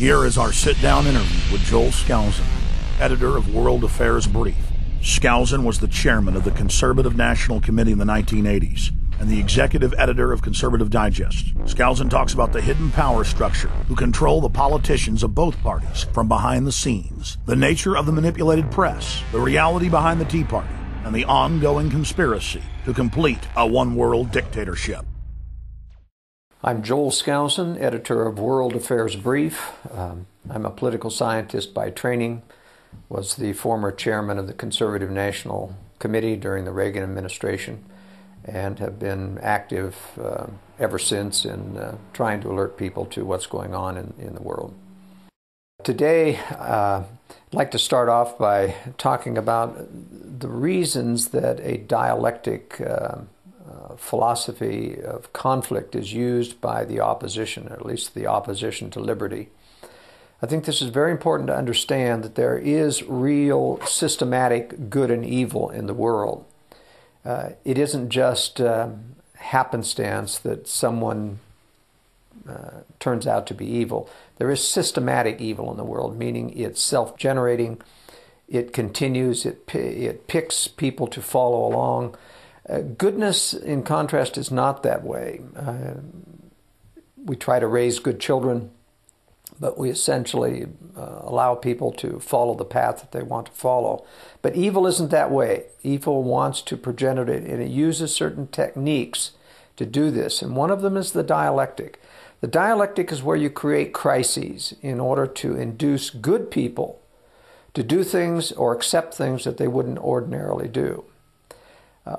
Here is our sit-down interview with Joel Skousen, editor of World Affairs Brief. Skousen was the chairman of the Conservative National Committee in the 1980s and the executive editor of Conservative Digest. Skousen talks about the hidden power structure who control the politicians of both parties from behind the scenes, the nature of the manipulated press, the reality behind the Tea Party, and the ongoing conspiracy to complete a one-world dictatorship. I'm Joel Skousen, editor of World Affairs Brief. I'm a political scientist by training, was the former chairman of the Conservative National Committee during the Reagan administration, and have been active ever since in trying to alert people to what's going on in the world. Today, I'd like to start off by talking about the reasons that a dialectic philosophy of conflict is used by the opposition, or at least the opposition to liberty. I think this is very important to understand that there is real systematic good and evil in the world. It isn't just happenstance that someone turns out to be evil. There is systematic evil in the world, meaning it's self-generating, it continues, it picks people to follow along. Goodness, in contrast, is not that way. We try to raise good children, but we essentially allow people to follow the path that they want to follow. But evil isn't that way. Evil wants to progenitate, and it uses certain techniques to do this, and one of them is the dialectic. The dialectic is where you create crises in order to induce good people to do things or accept things that they wouldn't ordinarily do.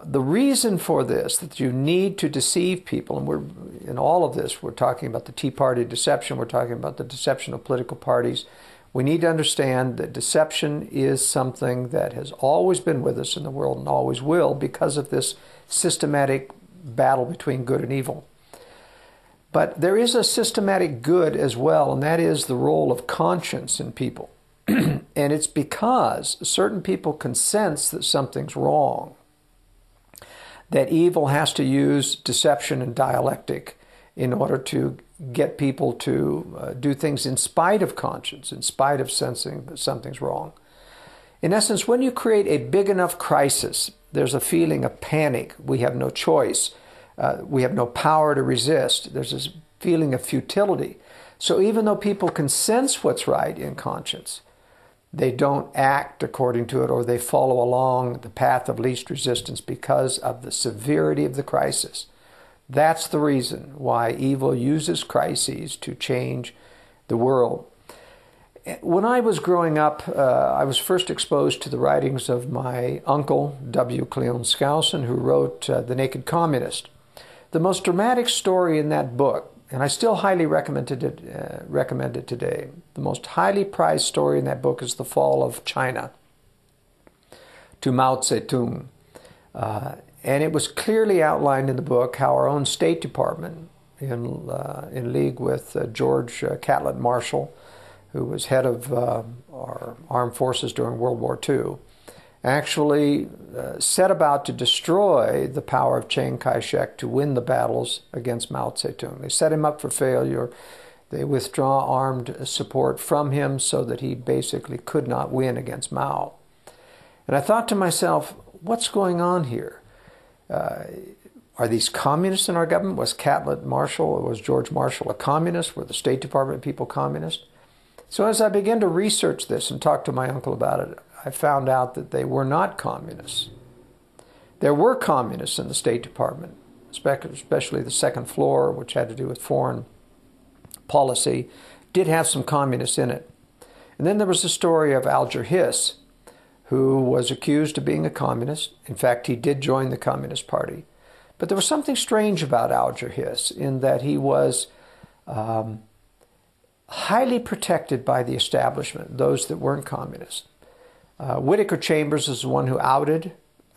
The reason for this, that you need to deceive people, and in all of this, we're talking about the Tea Party deception, we're talking about the deception of political parties. We need to understand that deception is something that has always been with us in the world and always will because of this systematic battle between good and evil. But there is a systematic good as well, and that is the role of conscience in people. And it's because certain people can sense that something's wrong, that evil has to use deception and dialectic in order to get people to do things in spite of conscience, in spite of sensing that something's wrong. In essence, when you create a big enough crisis, there's a feeling of panic. We have no choice. We have no power to resist. There's this feeling of futility. So even though people can sense what's right in conscience, they don't act according to it, or they follow along the path of least resistance because of the severity of the crisis. That's the reason why evil uses crises to change the world. When I was growing up, I was first exposed to the writings of my uncle, W. Cleon Skousen, who wrote The Naked Communist. The most dramatic story in that book, and I still highly recommend it today. The most highly prized story in that book is the fall of China to Mao Zedong. And it was clearly outlined in the book how our own State Department, in league with George Catlett Marshall, who was head of our armed forces during World War II, actually set about to destroy the power of Chiang Kai-shek to win the battles against Mao Zedong. They set him up for failure. They withdraw armed support from him so that he basically could not win against Mao. And I thought to myself, what's going on here? Are these communists in our government? Was Catlett Marshall, or was George Marshall a communist? Were the State Department people communist? So as I began to research this and talk to my uncle about it, I found out that they were not communists. There were communists in the State Department, especially the second floor, which had to do with foreign policy, did have some communists in it. And then there was the story of Alger Hiss, who was accused of being a communist. In fact, he did join the Communist Party. But there was something strange about Alger Hiss in that he was highly protected by the establishment, those that weren't communists. Whittaker Chambers is the one who outed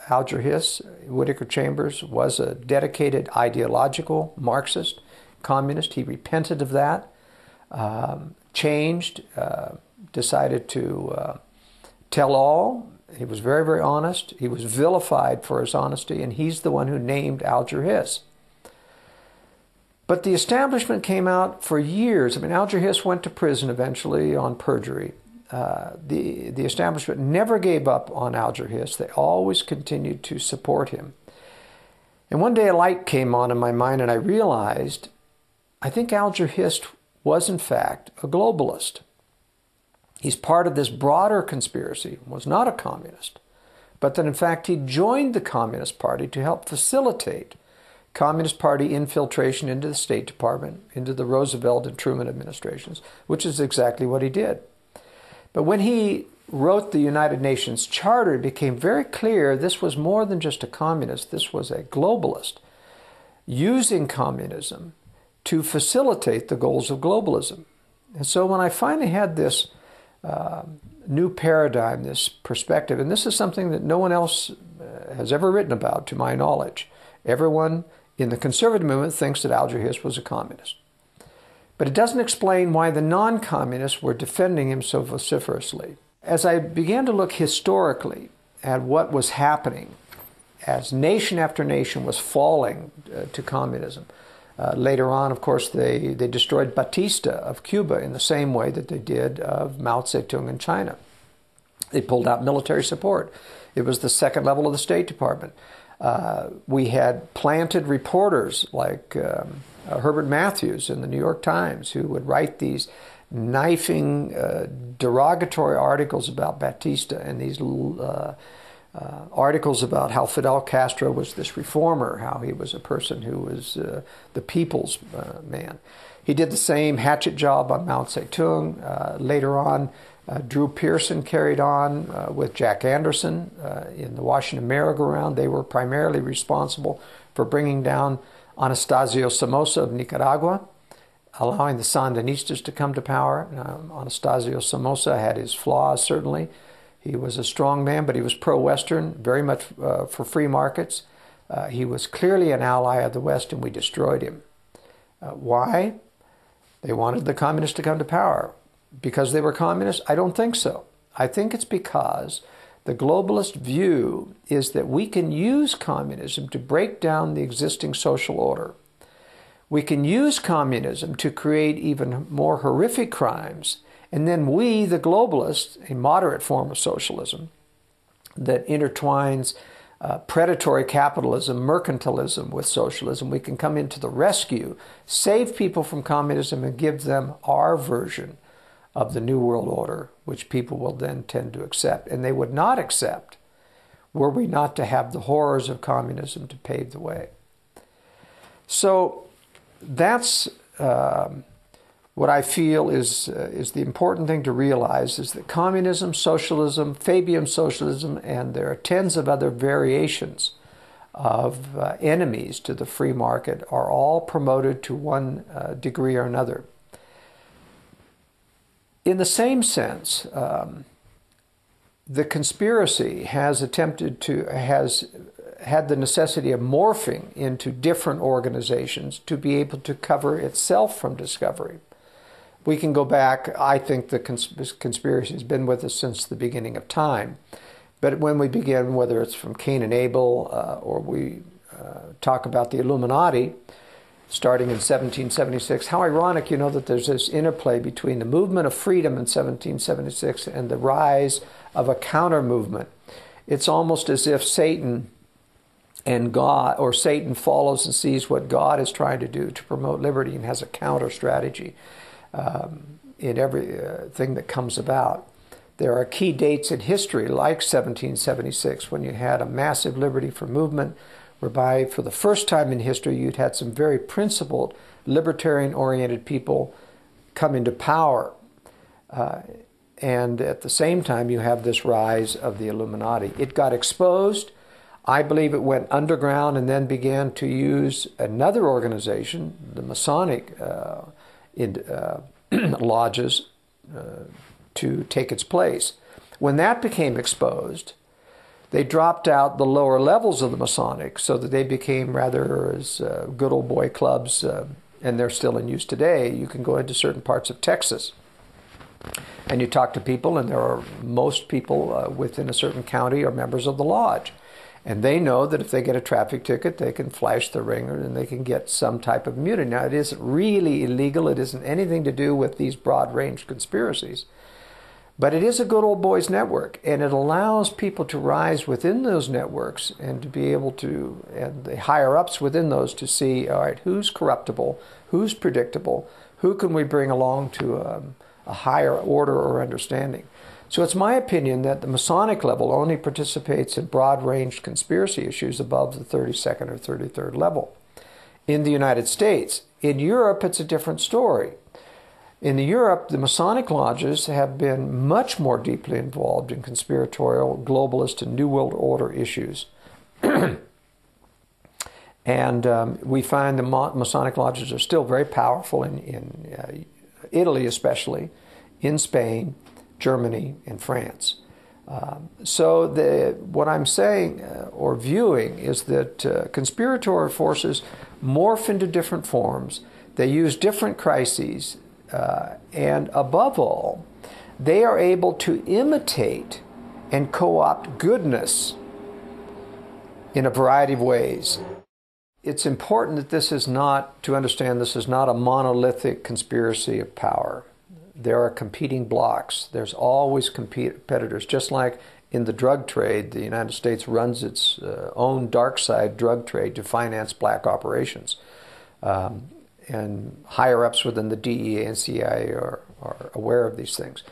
Alger Hiss. Whittaker Chambers was a dedicated ideological Marxist, communist. He repented of that, changed, decided to tell all. He was very, very honest. He was vilified for his honesty, and he's the one who named Alger Hiss. But the establishment came out for years. I mean, Alger Hiss went to prison eventually on perjury. The establishment never gave up on Alger Hiss. They always continued to support him. And one day a light came on in my mind, and I realized, I think Alger Hiss was in fact a globalist. He's part of this broader conspiracy, was not a communist, but that in fact he joined the Communist Party to help facilitate Communist Party infiltration into the State Department, into the Roosevelt and Truman administrations, which is exactly what he did. But when he wrote the United Nations Charter, it became very clear this was more than just a communist, this was a globalist, using communism to facilitate the goals of globalism. And so when I finally had this new paradigm, this perspective, and this is something that no one else has ever written about, to my knowledge. Everyone in the conservative movement thinks that Alger Hiss was a communist. But it doesn't explain why the non-communists were defending him so vociferously. As I began to look historically at what was happening as nation after nation was falling to communism, later on, of course, they destroyed Batista of Cuba in the same way that they did of Mao Zedong in China. They pulled out military support. It was the second level of the State Department. We had planted reporters like Herbert Matthews in the New York Times, who would write these knifing, derogatory articles about Batista, and these articles about how Fidel Castro was this reformer, how he was a person who was the people's man. He did the same hatchet job on Mao Zedong. Later on, Drew Pearson carried on with Jack Anderson in the Washington merry-go-round. They were primarily responsible for bringing down Anastasio Somoza of Nicaragua, allowing the Sandinistas to come to power. Anastasio Somoza had his flaws, certainly. He was a strong man, but he was pro-Western, very much for free markets. He was clearly an ally of the West, and we destroyed him. Why? They wanted the communists to come to power. Because they were communists? I don't think so. I think it's because the globalist view is that we can use communism to break down the existing social order. We can use communism to create even more horrific crimes, and then we, the globalists, a moderate form of socialism that intertwines predatory capitalism, mercantilism with socialism, we can come into the rescue, save people from communism, and give them our version of the New World Order, which people will then tend to accept. And they would not accept were we not to have the horrors of communism to pave the way. So that's what I feel is the important thing to realize, is that communism, socialism, Fabian socialism, and there are tens of other variations of enemies to the free market are all promoted to one degree or another. In the same sense, the conspiracy has had the necessity of morphing into different organizations to be able to cover itself from discovery. We can go back, I think the conspiracy has been with us since the beginning of time. But when we begin, whether it's from Cain and Abel, or we talk about the Illuminati, starting in 1776. How ironic, you know, that there's this interplay between the movement of freedom in 1776 and the rise of a counter-movement. It's almost as if Satan and God, or Satan follows and sees what God is trying to do to promote liberty and has a counter-strategy in everything that comes about. There are key dates in history, like 1776, when you had a massive liberty for movement, whereby for the first time in history you'd had some very principled, libertarian-oriented people come into power. And at the same time you have this rise of the Illuminati. It got exposed. I believe it went underground and then began to use another organization, the Masonic lodges, to take its place. When that became exposed, they dropped out the lower levels of the Masonic so that they became rather as good old boy clubs, and they're still in use today. You can go into certain parts of Texas and you talk to people, and there are most people within a certain county are members of the lodge. And they know that if they get a traffic ticket, they can flash the ringer and they can get some type of immunity. Now, it isn't really illegal. It isn't anything to do with these broad-range conspiracies. But it is a good old boys network, and it allows people to rise within those networks and to be able to, and the higher-ups within those, to see, all right, who's corruptible, who's predictable, who can we bring along to a higher order or understanding. So it's my opinion that the Masonic level only participates in broad-range conspiracy issues above the 32nd or 33rd level. In the United States, in Europe, it's a different story. In Europe, the Masonic lodges have been much more deeply involved in conspiratorial, globalist, and New World Order issues. And we find the Masonic lodges are still very powerful in Italy especially, in Spain, Germany, and France. So what I'm saying or viewing is that conspiratorial forces morph into different forms. They use different crises. And above all, they are able to imitate and co-opt goodness in a variety of ways. It's important that this is not, to understand this is not a monolithic conspiracy of power. There are competing blocks. There's always competitors. Just like in the drug trade, the United States runs its own dark side drug trade to finance black operations. And higher-ups within the DEA and CIA are aware of these things.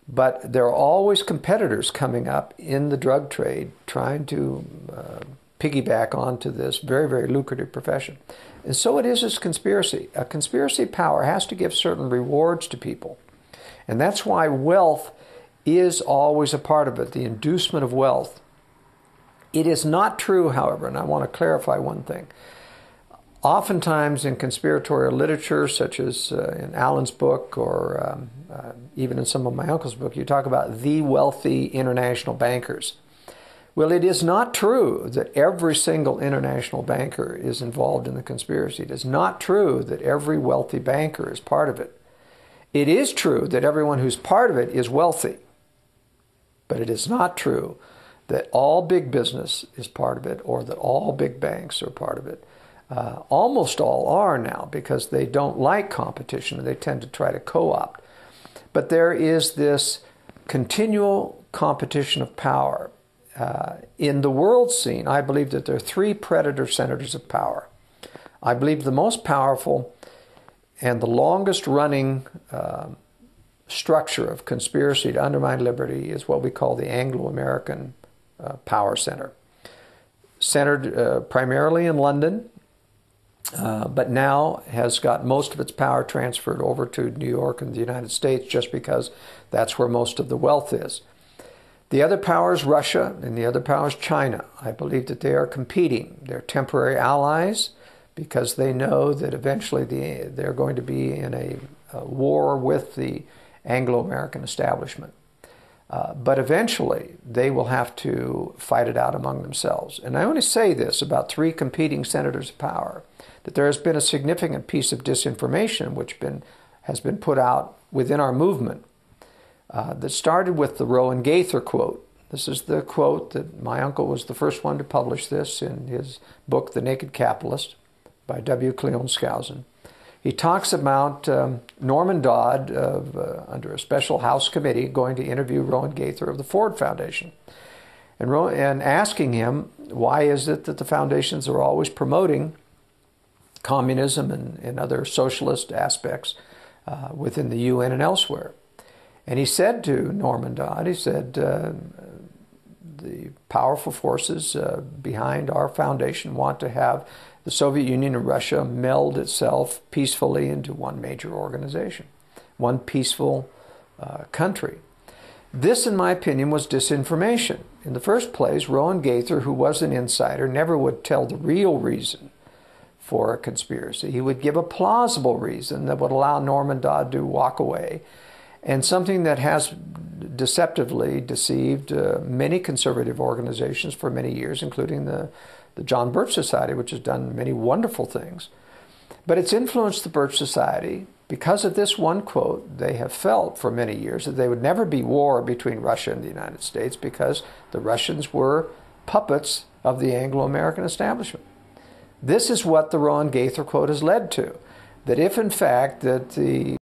But there are always competitors coming up in the drug trade trying to piggyback onto this very, very lucrative profession. And so it is this conspiracy. A conspiracy power has to give certain rewards to people. And that's why wealth is always a part of it, the inducement of wealth. It is not true, however, and I want to clarify one thing. Oftentimes in conspiratorial literature, such as in Allen's book or even in some of my uncle's book, you talk about the wealthy international bankers. Well, it is not true that every single international banker is involved in the conspiracy. It is not true that every wealthy banker is part of it. It is true that everyone who's part of it is wealthy. But it is not true that all big business is part of it or that all big banks are part of it. Almost all are now because they don't like competition and they tend to try to co-opt. But there is this continual competition of power. In the world scene, I believe that there are three predator centers of power. I believe the most powerful and the longest running structure of conspiracy to undermine liberty is what we call the Anglo-American power center. Centered primarily in London, but now has got most of its power transferred over to New York and the United States just because that's where most of the wealth is. The other power is Russia, and the other power is China. I believe that they are competing. They're temporary allies because they know that eventually they're going to be in a war with the Anglo-American establishment. But eventually, they will have to fight it out among themselves. And I only say this about three competing centers of power, that there has been a significant piece of disinformation which has been put out within our movement that started with the Rowan Gaither quote. This is the quote that my uncle was the first one to publish this in his book, The Naked Capitalist, by W. Cleon Skousen. He talks about Norman Dodd under a special House committee going to interview Rowan Gaither of the Ford Foundation and asking him, why is it that the foundations are always promoting communism and other socialist aspects within the UN and elsewhere? And he said to Norman Dodd, he said, the powerful forces behind our foundation want to have the Soviet Union and Russia meld itself peacefully into one major organization, one peaceful country. This, in my opinion, was disinformation. In the first place, Rowan Gaither, who was an insider, never would tell the real reason for a conspiracy. He would give a plausible reason that would allow Norman Dodd to walk away, and something that has deceptively deceived many conservative organizations for many years, including the John Birch Society, which has done many wonderful things. But it's influenced the Birch Society. Because of this one quote, they have felt for many years that there would never be war between Russia and the United States because the Russians were puppets of the Anglo-American establishment. This is what the Ron Gaither quote has led to, that if in fact that the